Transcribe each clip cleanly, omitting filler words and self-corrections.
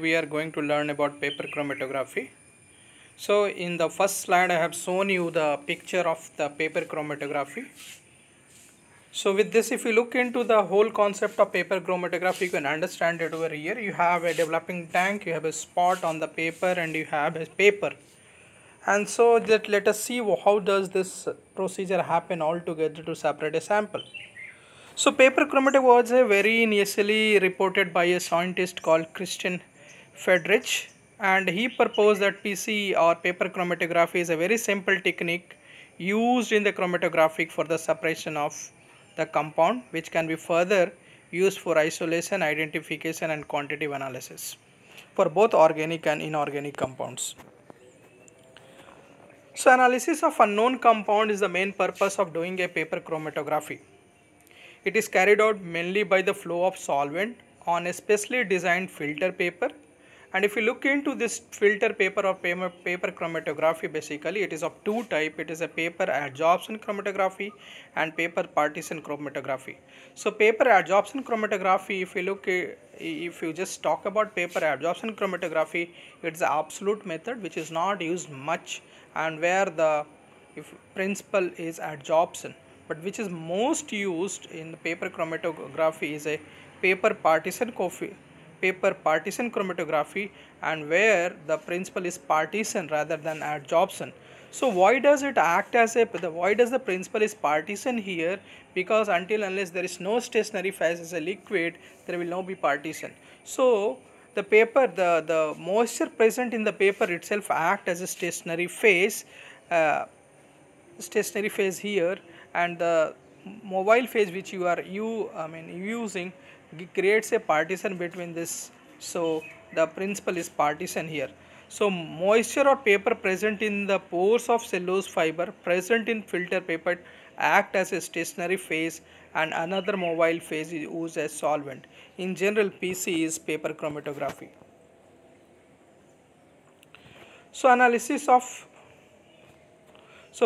we are going to learn about paper chromatography. So in the first slide I have shown you the picture of the paper chromatography. So with this, if you look into the whole concept of paper chromatography, you can understand it over here. You have a developing tank, you have a spot on the paper, and you have a paper. And so that let us see how does this procedure happen altogether to separate a sample. So paper chromatography was very initially reported by a scientist called Christian Friedrich, and he proposed that PC or paper chromatography is a very simple technique used in the chromatographic for the separation of the compound, which can be further used for isolation, identification and quantitative analysis for both organic and inorganic compounds. So analysis of unknown compound is the main purpose of doing a paper chromatography. It is carried out mainly by the flow of solvent on a specially designed filter paper. And if you look into this filter paper or paper chromatography, basically it is of two types. It is a paper adsorption chromatography and paper partition chromatography. So paper adsorption chromatography, if you just talk about paper adsorption chromatography, it's the absolute method which is not used much, and where the principle is adsorption. But which is most used in the paper chromatography is a paper partition chromatography, and where the principle is partition rather than adsorption. So why does it act as why does the principle is partition here? Because unless there is no stationary phase as a liquid, there will not be partition. So the paper, the moisture present in the paper itself act as a stationary phase here, and the mobile phase which you are using creates a partition between this. So the principle is partition here. So moisture or paper present in the pores of cellulose fiber present in filter paper act as a stationary phase, and another mobile phase is used as solvent. In general, PC is paper chromatography. So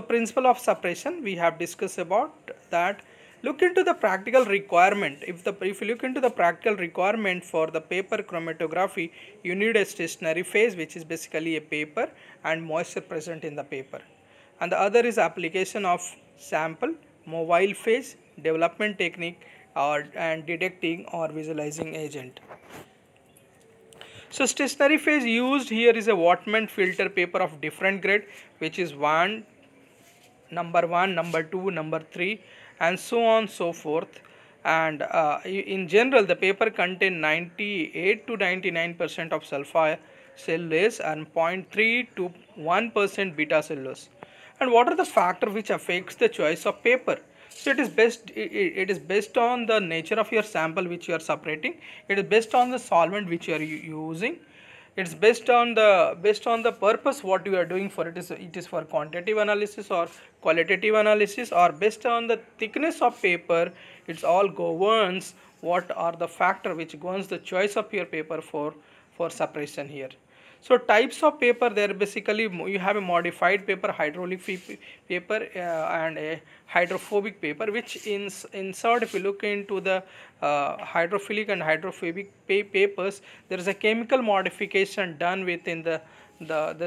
principle of separation we have discussed about that. Look into the practical requirement. If you look into the practical requirement for the paper chromatography, you need a stationary phase, which is basically a paper, and moisture present in the paper. And the other is application of sample, mobile phase, development technique, and detecting or visualizing agent. So stationary phase used here is a Whatman filter paper of different grade, which is number 1, number 2, number 3, and so on so forth. And in general, the paper contain 98 to 99% of sulfur cellulose and 0.3 to 1% beta cellulose. And what are the factors which affects the choice of paper? So it is based on the nature of your sample which you are separating. It is based on the solvent which you are using. It's based on the purpose what you are doing for it. It is for quantitative analysis or qualitative analysis, or based on the thickness of paper. It's all governs what are the factor which governs the choice of your paper for separation here. So types of paper, there basically you have a modified paper, hydraulic paper, and a hydrophobic paper, which insert, if you look into the hydrophilic and hydrophobic papers, there is a chemical modification done within the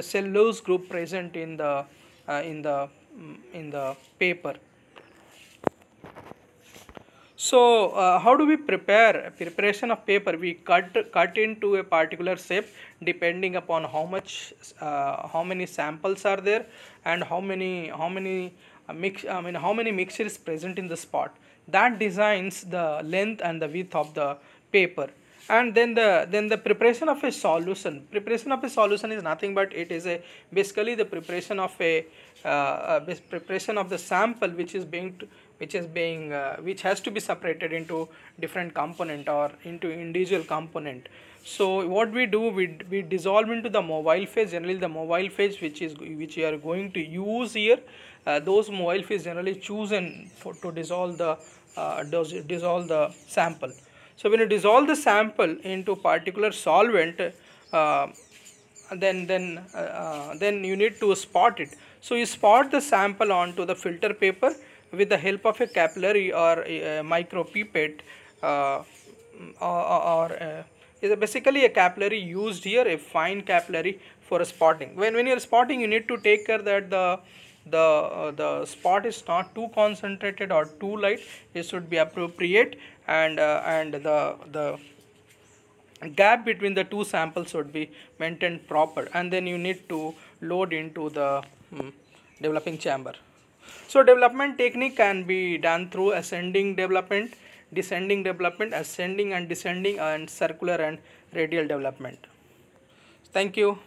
cellulose group present in the paper. So how do we prepare? Preparation of paper, we cut into a particular shape depending upon how many samples are there, and how many mixture is present in the spot. That designs the length and the width of the paper. And then the preparation of a solution. Preparation of a solution is nothing but it is basically the preparation of preparation of the sample which has to be separated into different component or into individual component. So what we do, we dissolve into the mobile phase. Generally the mobile phase which you are going to use here, those mobile phase generally chosen to dissolve the sample. So when you dissolve the sample into particular solvent, then you need to spot it. So you spot the sample onto the filter paper with the help of a capillary or a micropipette or is basically a capillary used here, a fine capillary for spotting. When you're spotting, you need to take care that the spot is not too concentrated or too light. It should be appropriate, and the gap between the two samples should be maintained proper, and then you need to load into the developing chamber. So development technique can be done through ascending development, descending development, ascending and descending, and circular and radial development. Thank you.